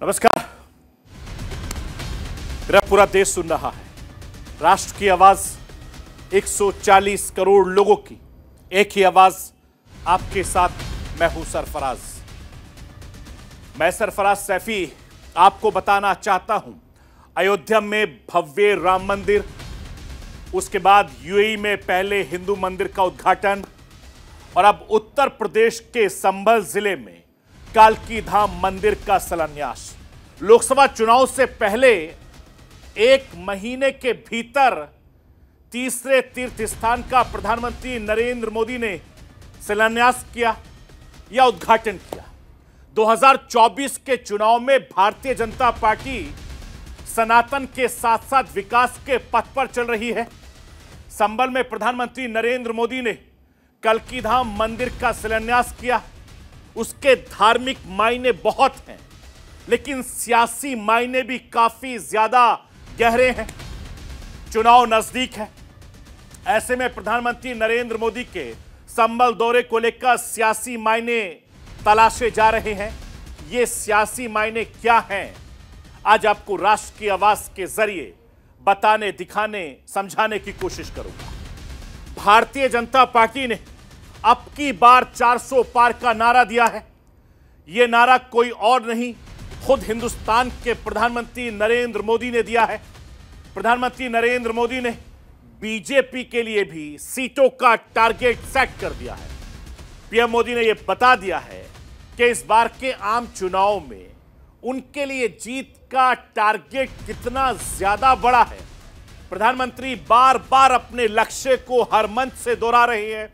नमस्कार। मेरा पूरा देश सुन रहा है। राष्ट्र की आवाज 140 करोड़ लोगों की एक ही आवाज आपके साथ। मैं हूं सरफराज। मैं सरफराज सैफी आपको बताना चाहता हूं, अयोध्या में भव्य राम मंदिर, उसके बाद यूएई में पहले हिंदू मंदिर का उद्घाटन और अब उत्तर प्रदेश के संभल जिले में कालकी धाम मंदिर का शिलान्यास। लोकसभा चुनाव से पहले एक महीने के भीतर तीसरे तीर्थ स्थान का प्रधानमंत्री नरेंद्र मोदी ने शिलान्यास किया या उद्घाटन किया। 2024 के चुनाव में भारतीय जनता पार्टी सनातन के साथ साथ विकास के पथ पर चल रही है। संभल में प्रधानमंत्री नरेंद्र मोदी ने कालकी धाम मंदिर का शिलान्यास किया। उसके धार्मिक मायने बहुत हैं, लेकिन सियासी मायने भी काफी ज्यादा गहरे हैं। चुनाव नजदीक है, ऐसे में प्रधानमंत्री नरेंद्र मोदी के संभल दौरे को लेकर सियासी मायने तलाशे जा रहे हैं। ये सियासी मायने क्या हैं, आज आपको राष्ट्र की आवाज के जरिए बताने, दिखाने, समझाने की कोशिश करूंगा। भारतीय जनता पार्टी ने अब की बार 400 पार का नारा दिया है। यह नारा कोई और नहीं, खुद हिंदुस्तान के प्रधानमंत्री नरेंद्र मोदी ने दिया है। प्रधानमंत्री नरेंद्र मोदी ने बीजेपी के लिए भी सीटों का टारगेट सेट कर दिया है। पीएम मोदी ने यह बता दिया है कि इस बार के आम चुनाव में उनके लिए जीत का टारगेट कितना ज्यादा बड़ा है। प्रधानमंत्री बार बार अपने लक्ष्य को हर मंच से दोहरा रहे हैं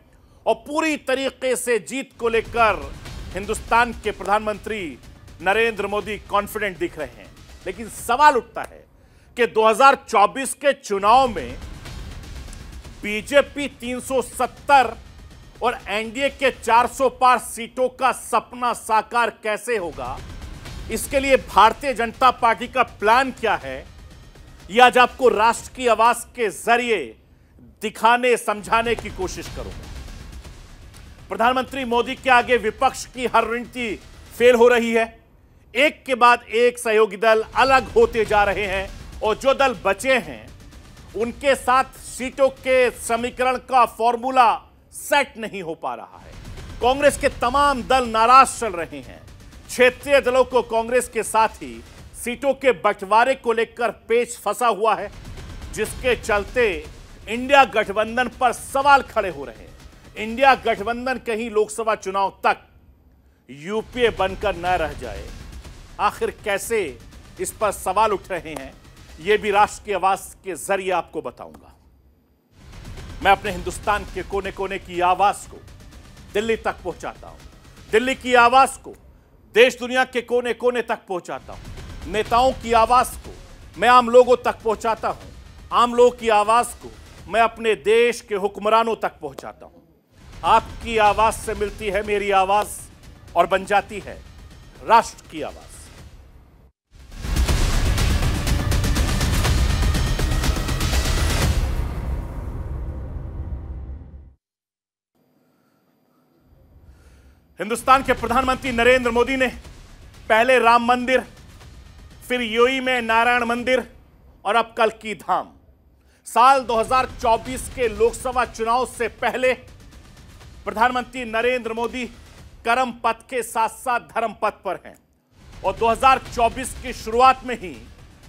और पूरी तरीके से जीत को लेकर हिंदुस्तान के प्रधानमंत्री नरेंद्र मोदी कॉन्फिडेंट दिख रहे हैं। लेकिन सवाल उठता है कि 2024 के चुनाव में बीजेपी 370 और एनडीए के 400 पार सीटों का सपना साकार कैसे होगा। इसके लिए भारतीय जनता पार्टी का प्लान क्या है, यह आज आपको राष्ट्र की आवाज के जरिए दिखाने, समझाने की कोशिश करूंगा। प्रधानमंत्री मोदी के आगे विपक्ष की हर रणनीति फेल हो रही है। एक के बाद एक सहयोगी दल अलग होते जा रहे हैं और जो दल बचे हैं उनके साथ सीटों के समीकरण का फॉर्मूला सेट नहीं हो पा रहा है। कांग्रेस के तमाम दल नाराज चल रहे हैं। क्षेत्रीय दलों को कांग्रेस के साथ ही सीटों के बंटवारे को लेकर पेच फंसा हुआ है, जिसके चलते इंडिया गठबंधन पर सवाल खड़े हो रहे हैं। इंडिया गठबंधन कहीं लोकसभा चुनाव तक यूपीए बनकर न रह जाए। आखिर कैसे, इस पर सवाल उठ रहे हैं, यह भी राष्ट्र की आवाज के जरिए आपको बताऊंगा। मैं अपने हिंदुस्तान के कोने कोने की आवाज को दिल्ली तक पहुंचाता हूं, दिल्ली की आवाज को देश दुनिया के कोने कोने तक पहुंचाता हूं, नेताओं की आवाज को मैं आम लोगों तक पहुंचाता हूं, आम लोगों की आवाज को मैं अपने देश के हुक्मरानों तक पहुंचाता हूं। आपकी आवाज से मिलती है मेरी आवाज और बन जाती है राष्ट्र की आवाज। हिंदुस्तान के प्रधानमंत्री नरेंद्र मोदी ने पहले राम मंदिर, फिर यूएई में नारायण मंदिर और अब कालकी धाम। साल 2024 के लोकसभा चुनाव से पहले प्रधानमंत्री नरेंद्र मोदी कर्म पथ के साथ साथ धर्म पथ पर हैं और 2024 की शुरुआत में ही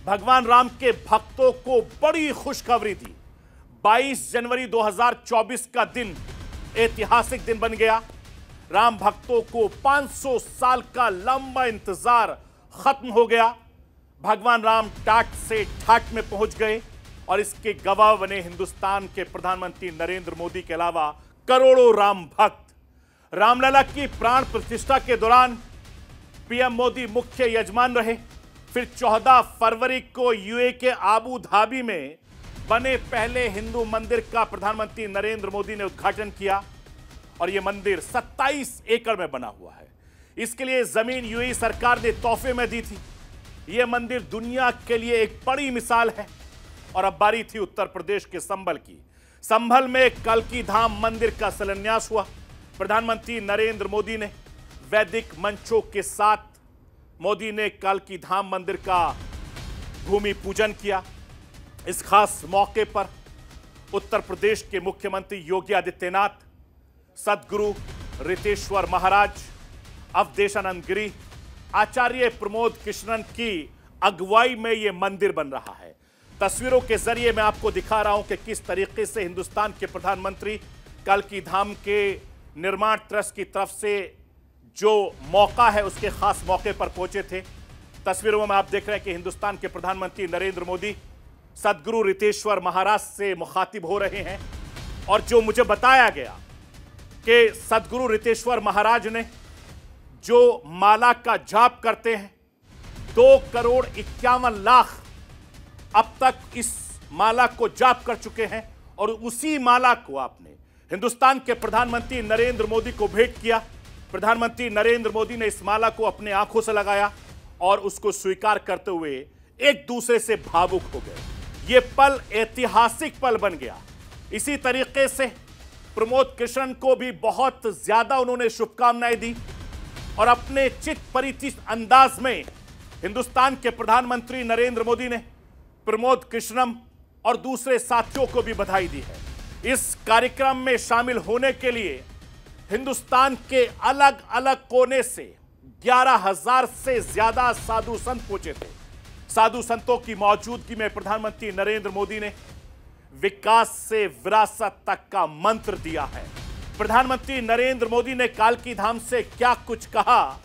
भगवान राम के भक्तों को बड़ी खुशखबरी दी। 22 जनवरी 2024 का दिन ऐतिहासिक दिन बन गया। राम भक्तों को 500 साल का लंबा इंतजार खत्म हो गया। भगवान राम टाट से ठाट में पहुंच गए और इसके गवाह बने हिंदुस्तान के प्रधानमंत्री नरेंद्र मोदी के अलावा करोड़ों राम भक्त। रामलला की प्राण प्रतिष्ठा के दौरान पीएम मोदी मुख्य यजमान रहे। फिर 14 फरवरी को यूएई के आबू धाबी में बने पहले हिंदू मंदिर का प्रधानमंत्री नरेंद्र मोदी ने उद्घाटन किया और यह मंदिर 27 एकड़ में बना हुआ है। इसके लिए जमीन यूएई सरकार ने तोहफे में दी थी। यह मंदिर दुनिया के लिए एक बड़ी मिसाल है। और अब बारी थी उत्तर प्रदेश के संभल की। संभल में कालकी धाम मंदिर का शिलान्यास हुआ। प्रधानमंत्री नरेंद्र मोदी ने वैदिक मंचों के साथ मोदी ने कालकी धाम मंदिर का भूमि पूजन किया। इस खास मौके पर उत्तर प्रदेश के मुख्यमंत्री योगी आदित्यनाथ, सद्गुरु रितेश्वर महाराज, अवधेशानंद गिरी, आचार्य प्रमोद कृष्णन की अगुवाई में यह मंदिर बन रहा है। तस्वीरों के जरिए मैं आपको दिखा रहा हूं कि किस तरीके से हिंदुस्तान के प्रधानमंत्री कालकी धाम के निर्माण ट्रस्ट की तरफ से जो मौका है उसके खास मौके पर पहुंचे थे। तस्वीरों में आप देख रहे हैं कि हिंदुस्तान के प्रधानमंत्री नरेंद्र मोदी सद्गुरु रितेश्वर महाराज से मुखातिब हो रहे हैं। और जो मुझे बताया गया कि सद्गुरु रितेश्वर महाराज ने जो माला का जाप करते हैं 2,51,00,000 अब तक इस माला को जाप कर चुके हैं और उसी माला को आपने हिंदुस्तान के प्रधानमंत्री नरेंद्र मोदी को भेंट किया। प्रधानमंत्री नरेंद्र मोदी ने इस माला को अपने आंखों से लगाया और उसको स्वीकार करते हुए एक दूसरे से भावुक हो गए। यह पल ऐतिहासिक पल बन गया। इसी तरीके से प्रमोद कृष्णन को भी बहुत ज्यादा उन्होंने शुभकामनाएं दी और अपने चित परिचित अंदाज में हिंदुस्तान के प्रधानमंत्री नरेंद्र मोदी ने प्रमोद कृष्णन और दूसरे साथियों को भी बधाई दी है। इस कार्यक्रम में शामिल होने के लिए हिंदुस्तान के अलग अलग कोने से 11,000 से ज्यादा साधु संत पहुंचे थे। साधु संतों की मौजूदगी में प्रधानमंत्री नरेंद्र मोदी ने विकास से विरासत तक का मंत्र दिया है। प्रधानमंत्री नरेंद्र मोदी ने कालकी धाम से क्या कुछ कहा,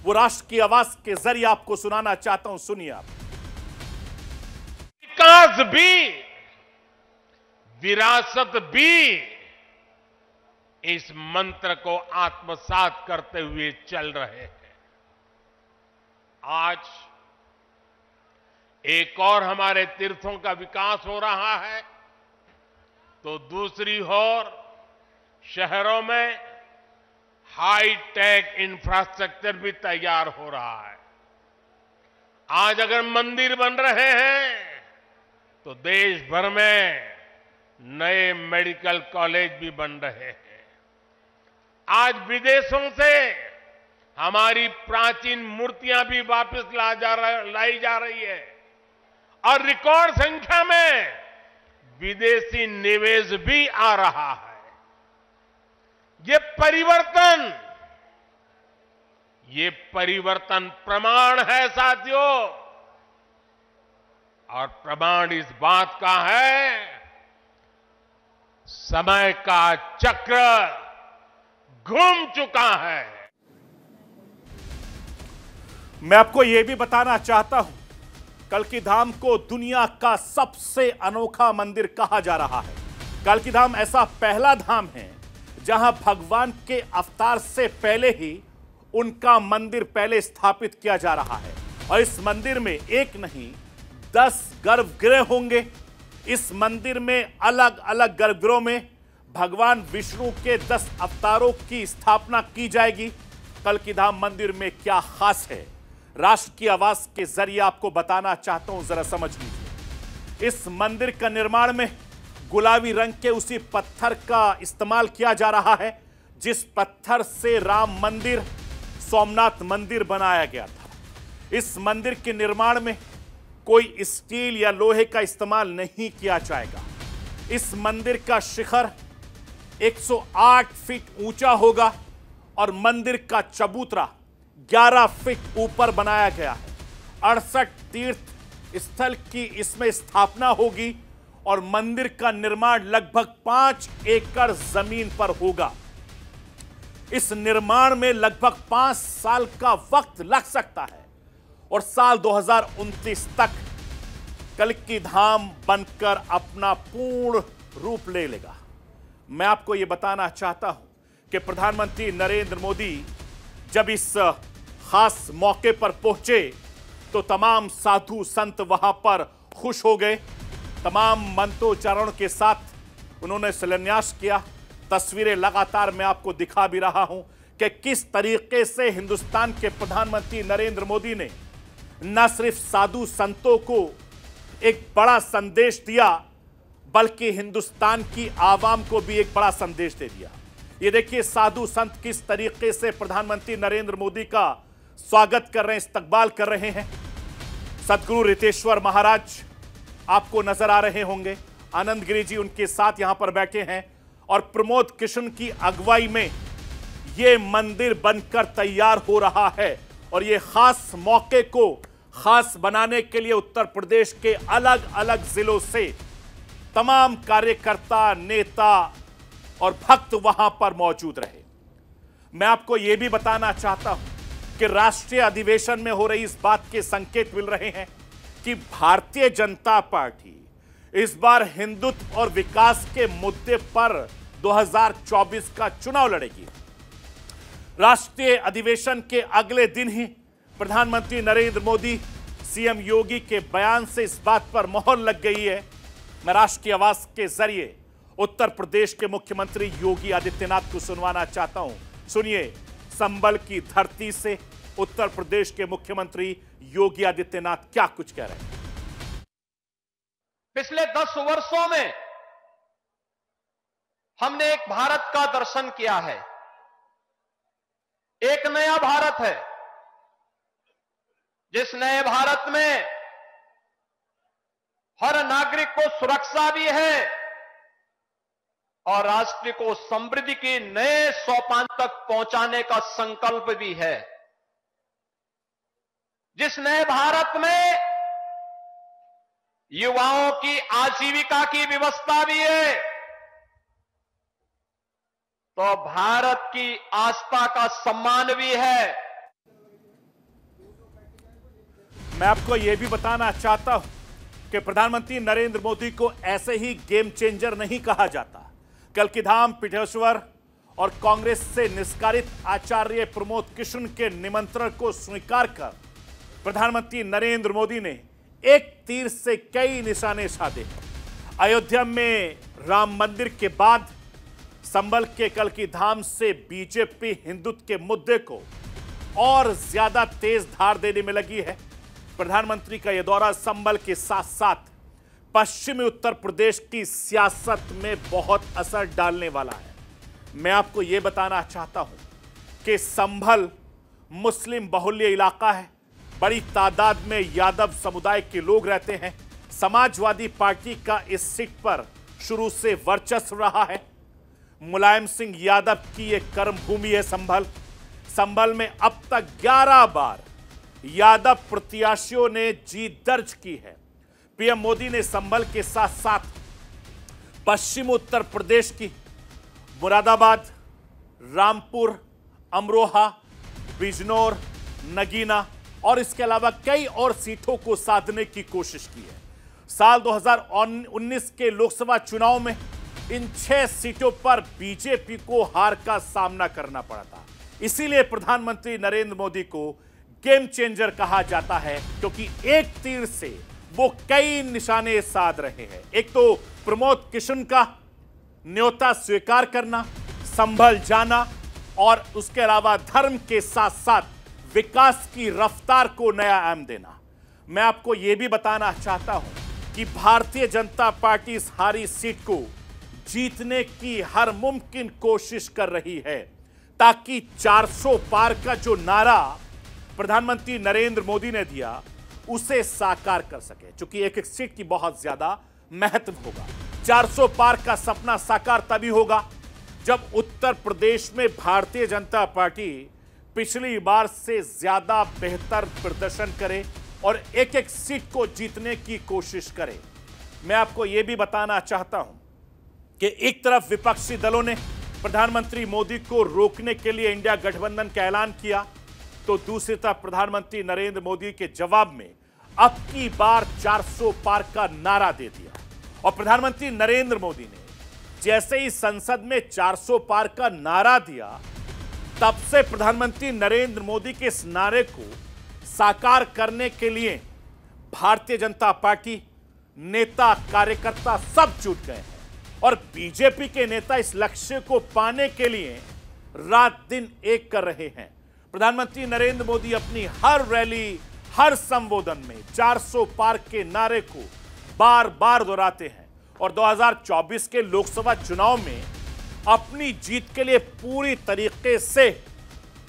वो राष्ट्र की आवाज के जरिए आपको सुनाना चाहता हूं। सुनिए आप। विकास भी, विरासत भी इस मंत्र को आत्मसात करते हुए चल रहे हैं। आज एक और हमारे तीर्थों का विकास हो रहा है तो दूसरी ओर शहरों में हाई टेक इंफ्रास्ट्रक्चर भी तैयार हो रहा है। आज अगर मंदिर बन रहे हैं तो देश भर में नए मेडिकल कॉलेज भी बन रहे हैं। आज विदेशों से हमारी प्राचीन मूर्तियां भी वापस लाई जा रही है और रिकॉर्ड संख्या में विदेशी निवेश भी आ रहा है। ये परिवर्तन प्रमाण है साथियों, और प्रमाण इस बात का है समय का चक्र घूम चुका है। मैं आपको यह भी बताना चाहता हूं, कालकी धाम को दुनिया का सबसे अनोखा मंदिर कहा जा रहा है। कालकी धाम ऐसा पहला धाम है जहां भगवान के अवतार से पहले ही उनका मंदिर पहले स्थापित किया जा रहा है। और इस मंदिर में एक नहीं 10 गर्भगृह होंगे। इस मंदिर में अलग अलग गर्भगृहों में भगवान विष्णु के 10 अवतारों की स्थापना की जाएगी। कालकी धाम मंदिर में क्या खास है, राष्ट्र की आवाज के जरिए आपको बताना चाहता हूं, जरा समझ लीजिए। इस मंदिर का निर्माण में गुलाबी रंग के उसी पत्थर का इस्तेमाल किया जा रहा है जिस पत्थर से राम मंदिर, सोमनाथ मंदिर बनाया गया था। इस मंदिर के निर्माण में कोई स्टील या लोहे का इस्तेमाल नहीं किया जाएगा। इस मंदिर का शिखर 108 फीट ऊंचा होगा और मंदिर का चबूतरा 11 फीट ऊपर बनाया गया है। 68 तीर्थ स्थल की इसमें स्थापना होगी और मंदिर का निर्माण लगभग 5 एकड़ जमीन पर होगा। इस निर्माण में लगभग 5 साल का वक्त लग सकता है और साल 2029 तक कालकी धाम बनकर अपना पूर्ण रूप ले लेगा। मैं आपको यह बताना चाहता हूं कि प्रधानमंत्री नरेंद्र मोदी जब इस खास मौके पर पहुंचे तो तमाम साधु संत वहां पर खुश हो गए। तमाम मंत्रोच्चारण के साथ उन्होंने शिलान्यास किया। तस्वीरें लगातार मैं आपको दिखा भी रहा हूं कि किस तरीके से हिंदुस्तान के प्रधानमंत्री नरेंद्र मोदी ने न सिर्फ साधु संतों को एक बड़ा संदेश दिया बल्कि हिंदुस्तान की आवाम को भी एक बड़ा संदेश दे दिया। ये देखिए साधु संत किस तरीके से प्रधानमंत्री नरेंद्र मोदी का स्वागत कर रहे हैं, इस्तकबाल कर रहे हैं। सदगुरु रितेश्वर महाराज आपको नजर आ रहे होंगे, आनंद गिरी जी उनके साथ यहां पर बैठे हैं और प्रमोद किशन की अगुवाई में यह मंदिर बनकर तैयार हो रहा है। और यह खास मौके को खास बनाने के लिए उत्तर प्रदेश के अलग अलग जिलों से तमाम कार्यकर्ता, नेता और भक्त वहां पर मौजूद रहे। मैं आपको यह भी बताना चाहता हूं कि राष्ट्रीय अधिवेशन में हो रही इस बात के संकेत मिल रहे हैं कि भारतीय जनता पार्टी इस बार हिंदुत्व और विकास के मुद्दे पर 2024 का चुनाव लड़ेगी। राष्ट्रीय अधिवेशन के अगले दिन ही प्रधानमंत्री नरेंद्र मोदी, सीएम योगी के बयान से इस बात पर मोहर लग गई है। मैं राष्ट्र की आवाज के जरिए उत्तर प्रदेश के मुख्यमंत्री योगी आदित्यनाथ को सुनवाना चाहता हूं। सुनिए, संभल की धरती से उत्तर प्रदेश के मुख्यमंत्री योगी आदित्यनाथ क्या कुछ कह रहे हैं। पिछले 10 वर्षों में हमने एक भारत का दर्शन किया है। एक नया भारत है, जिस नए भारत में हर नागरिक को सुरक्षा भी है और राष्ट्र को समृद्धि के नए सोपान तक पहुंचाने का संकल्प भी है। जिस नए भारत में युवाओं की आजीविका की व्यवस्था भी है, तो भारत की आस्था का सम्मान भी है। मैं आपको यह भी बताना चाहता हूं कि प्रधानमंत्री नरेंद्र मोदी को ऐसे ही गेम चेंजर नहीं कहा जाता। कल की धाम पिठेश्वर और कांग्रेस से निष्कासित आचार्य प्रमोद किशन के निमंत्रण को स्वीकार कर प्रधानमंत्री नरेंद्र मोदी ने एक तीर से कई निशाने साधे। अयोध्या में राम मंदिर के बाद संभल के कल की धाम से बीजेपी हिंदुत्व के मुद्दे को और ज्यादा तेज धार देने में लगी है। प्रधानमंत्री का यह दौरा संभल के साथ साथ पश्चिमी उत्तर प्रदेश की सियासत में बहुत असर डालने वाला है। मैं आपको यह बताना चाहता हूं कि संभल मुस्लिम बहुल्य इलाका है, बड़ी तादाद में यादव समुदाय के लोग रहते हैं। समाजवादी पार्टी का इस सीट पर शुरू से वर्चस्व रहा है। मुलायम सिंह यादव की यह कर्मभूमि है संभल। संभल में अब तक 11 बार यादव प्रत्याशियों ने जीत दर्ज की है। पीएम मोदी ने संभल के साथ साथ पश्चिम उत्तर प्रदेश की मुरादाबाद, रामपुर, अमरोहा, बिजनौर, नगीना और इसके अलावा कई और सीटों को साधने की कोशिश की है। साल 2019 के लोकसभा चुनाव में इन 6 सीटों पर बीजेपी को हार का सामना करना पड़ा था। इसीलिए प्रधानमंत्री नरेंद्र मोदी को गेम चेंजर कहा जाता है, क्योंकि एक तीर से वो कई निशाने साध रहे हैं। एक तो प्रमोद किशन का न्योता स्वीकार करना, संभल जाना और उसके अलावा धर्म के साथ साथ विकास की रफ्तार को नया आयाम देना। मैं आपको यह भी बताना चाहता हूं कि भारतीय जनता पार्टी इस हारी सीट को जीतने की हर मुमकिन कोशिश कर रही है, ताकि 400 पार का जो नारा प्रधानमंत्री नरेंद्र मोदी ने दिया उसे साकार कर सके। क्योंकि एक एक सीट की बहुत ज्यादा महत्व होगा। 400 पार का सपना साकार तभी होगा जब उत्तर प्रदेश में भारतीय जनता पार्टी पिछली बार से ज्यादा बेहतर प्रदर्शन करे और एक एक सीट को जीतने की कोशिश करे। मैं आपको यह भी बताना चाहता हूं कि एक तरफ विपक्षी दलों ने प्रधानमंत्री मोदी को रोकने के लिए इंडिया गठबंधन का ऐलान किया, तो दूसरी तरफ प्रधानमंत्री नरेंद्र मोदी के जवाब में अब की बार 400 पार का नारा दे दिया। और प्रधानमंत्री नरेंद्र मोदी ने जैसे ही संसद में 400 पार का नारा दिया, तब से प्रधानमंत्री नरेंद्र मोदी के इस नारे को साकार करने के लिए भारतीय जनता पार्टी, नेता, कार्यकर्ता सब जुट गए हैं और बीजेपी के नेता इस लक्ष्य को पाने के लिए रात दिन एक कर रहे हैं। प्रधानमंत्री नरेंद्र मोदी अपनी हर रैली, हर संबोधन में 400 पार के नारे को बार बार दोहराते हैं और 2024 के लोकसभा चुनाव में अपनी जीत के लिए पूरी तरीके से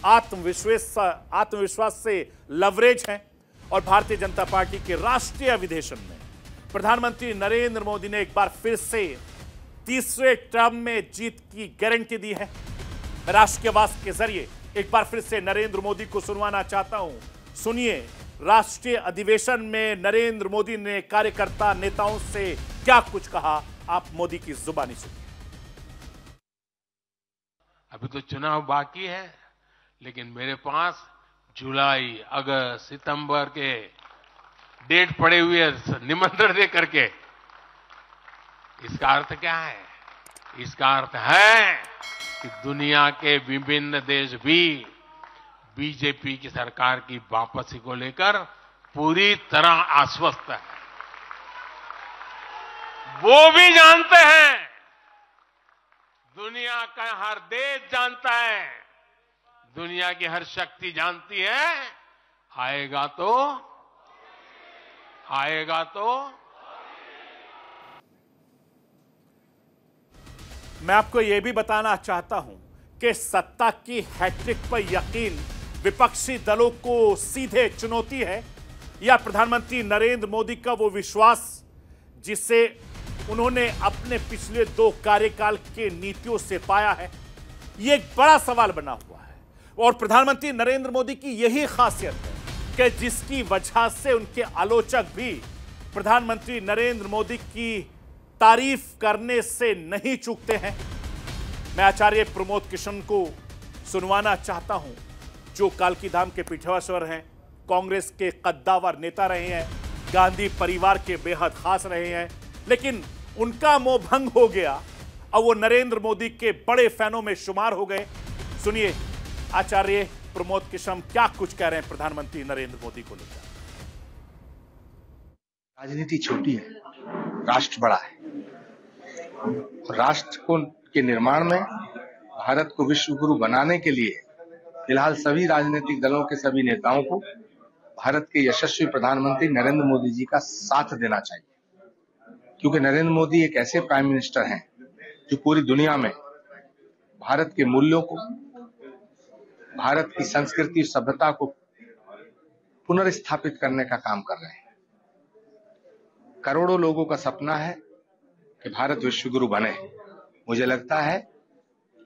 आत्मविश्वास से लवरेज हैं और भारतीय जनता पार्टी के राष्ट्रीय अधिवेशन में प्रधानमंत्री नरेंद्र मोदी ने एक बार फिर से तीसरे टर्म में जीत की गारंटी दी है। राष्ट्रीय आवाज के जरिए एक बार फिर से नरेंद्र मोदी को सुनवाना चाहता हूं। सुनिए राष्ट्रीय अधिवेशन में नरेंद्र मोदी ने कार्यकर्ता नेताओं से क्या कुछ कहा, आप मोदी की जुबानी सुनिए। अभी तो चुनाव बाकी है, लेकिन मेरे पास जुलाई, अगस्त, सितंबर के डेट पड़े हुए निमंत्रण दे करके। इसका अर्थ क्या है? इसका अर्थ है कि दुनिया के विभिन्न देश भी बीजेपी की सरकार की वापसी को लेकर पूरी तरह आश्वस्त है। वो भी जानते हैं, दुनिया का हर देश जानता है, दुनिया की हर शक्ति जानती है, आएगा तो मैं आपको यह भी बताना चाहता हूं कि सत्ता की हैट्रिक पर यकीन विपक्षी दलों को सीधे चुनौती है या प्रधानमंत्री नरेंद्र मोदी का वो विश्वास जिसे उन्होंने अपने पिछले 2 कार्यकाल के नीतियों से पाया है, ये एक बड़ा सवाल बना हुआ है। और प्रधानमंत्री नरेंद्र मोदी की यही खासियत है कि जिसकी वजह से उनके आलोचक भी प्रधानमंत्री नरेंद्र मोदी की तारीफ करने से नहीं चूकते हैं। मैं आचार्य प्रमोद किशन को सुनवाना चाहता हूं, जो कालकी धाम के पीठेश्वर हैं, कांग्रेस के कद्दावर नेता रहे हैं, गांधी परिवार के बेहद खास रहे हैं, लेकिन उनका मोह भंग हो गया। अब वो नरेंद्र मोदी के बड़े फैनों में शुमार हो गए। सुनिए आचार्य प्रमोद किशन क्या कुछ कह रहे हैं प्रधानमंत्री नरेंद्र मोदी को लेकर। राजनीति छोटी है, राष्ट्र बड़ा है। राष्ट्र को के निर्माण में भारत को विश्व गुरु बनाने के लिए फिलहाल सभी राजनीतिक दलों के सभी नेताओं को भारत के यशस्वी प्रधानमंत्री नरेंद्र मोदी जी का साथ देना चाहिए, क्योंकि नरेंद्र मोदी एक ऐसे प्राइम मिनिस्टर हैं जो पूरी दुनिया में भारत के मूल्यों को, भारत की संस्कृति सभ्यता को पुनर्स्थापित करने का काम कर रहे हैं। करोड़ों लोगों का सपना है कि भारत विश्व गुरु बने। मुझे लगता है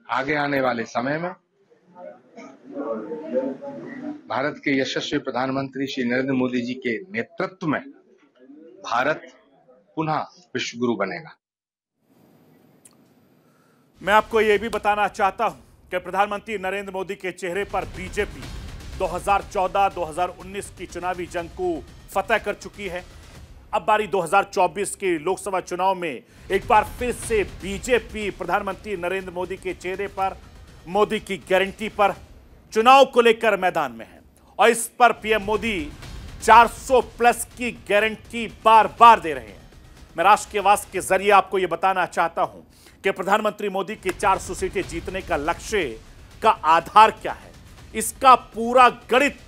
आगे आने वाले समय में भारत के यशस्वी प्रधानमंत्री श्री नरेंद्र मोदी जी के नेतृत्व में भारत पुनः विश्व गुरु बनेगा। मैं आपको यह भी बताना चाहता हूं कि प्रधानमंत्री नरेंद्र मोदी के चेहरे पर बीजेपी 2014-2019 की चुनावी जंग को फतह कर चुकी है। अब बारी 2024 के लोकसभा चुनाव में एक बार फिर से बीजेपी प्रधानमंत्री नरेंद्र मोदी के चेहरे पर, मोदी की गारंटी पर चुनाव को लेकर मैदान में है और इस पर पीएम मोदी 400 प्लस की गारंटी बार बार दे रहे हैं। मैं राष्ट्र के आवाज के जरिए आपको यह बताना चाहता हूं कि प्रधानमंत्री मोदी की 400 सीटें जीतने का लक्ष्य का आधार क्या है, इसका पूरा गणित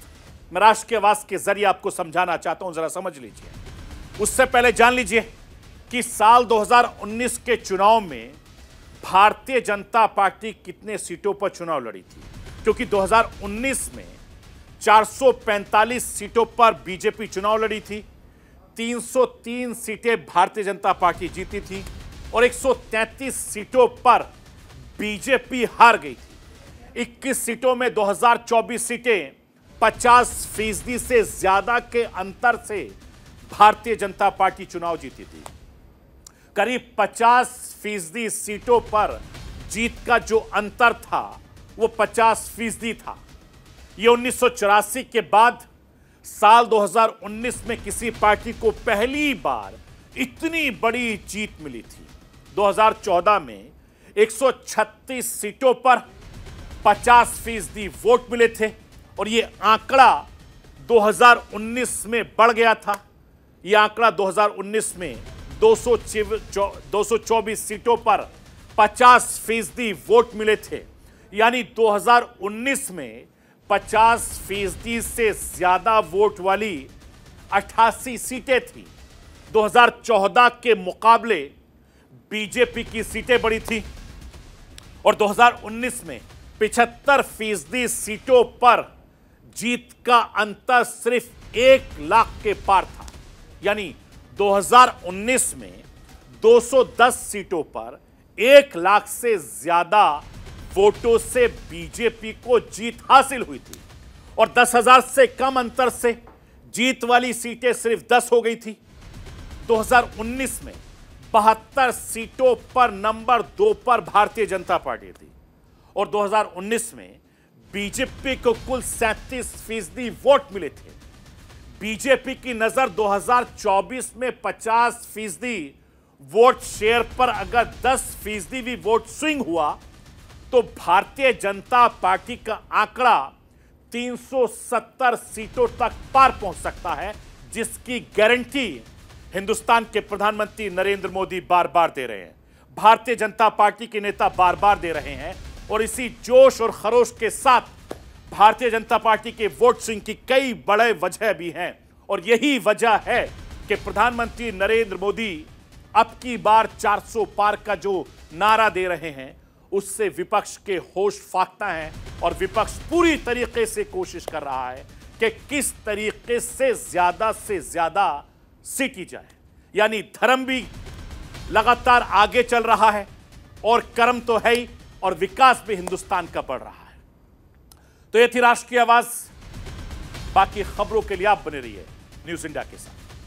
मैं राष्ट्र के आवाज के जरिए आपको समझाना चाहता हूं, जरा समझ लीजिए। उससे पहले जान लीजिए कि साल 2019 के चुनाव में भारतीय जनता पार्टी कितने सीटों पर चुनाव लड़ी थी, क्योंकि 2019 में 445 सीटों पर बीजेपी चुनाव लड़ी थी, 303 सीटें भारतीय जनता पार्टी जीती थी और 133 सीटों पर बीजेपी हार गई थी। 21 सीटों में 2024 सीटें 50% से ज्यादा के अंतर से भारतीय जनता पार्टी चुनाव जीती थी। करीब 50% सीटों पर जीत का जो अंतर था वो 50% था। ये 1984 के बाद साल 2019 में किसी पार्टी को पहली बार इतनी बड़ी जीत मिली थी। 2014 में 136 सीटों पर 50% वोट मिले थे और ये आंकड़ा 2019 में बढ़ गया था। ये आंकड़ा 2019 में 224 सीटों पर 50% वोट मिले थे, यानी 2019 में 50% से ज्यादा वोट वाली 88 सीटें थी। 2014 के मुकाबले बीजेपी की सीटें बढ़ी थी और 2019 में 75% सीटों पर जीत का अंतर सिर्फ 1 लाख के पार था। यानी 2019 में 210 सीटों पर 1 लाख से ज्यादा वोटों से बीजेपी को जीत हासिल हुई थी और 10,000 से कम अंतर से जीत वाली सीटें सिर्फ 10 हो गई थी। 2019 में 72 सीटों पर नंबर 2 पर भारतीय जनता पार्टी थी और 2019 में बीजेपी को कुल 37% वोट मिले थे। बीजेपी की नजर 2024 में 50% वोट शेयर पर अगर 10% भी वोट स्विंग हुआ तो भारतीय जनता पार्टी का आंकड़ा 370 सीटों तक पार पहुंच सकता है, जिसकी गारंटी हिंदुस्तान के प्रधानमंत्री नरेंद्र मोदी बार बार दे रहे हैं, भारतीय जनता पार्टी के नेता बार बार दे रहे हैं। और इसी जोश और खरोश के साथ भारतीय जनता पार्टी के वोट स्विंग की कई बड़े वजह भी हैं और यही वजह है कि प्रधानमंत्री नरेंद्र मोदी अब की बार 400 पार का जो नारा दे रहे हैं उससे विपक्ष के होश फाख्ता हैं और विपक्ष पूरी तरीके से कोशिश कर रहा है कि किस तरीके से ज्यादा सीटी जाए। यानी धर्म भी लगातार आगे चल रहा है और कर्म तो है ही और विकास भी हिंदुस्तान का बढ़ रहा है। तो ये थी राष्ट्र की आवाज। बाकी खबरों के लिए आप बने रहिए न्यूज़ इंडिया के साथ।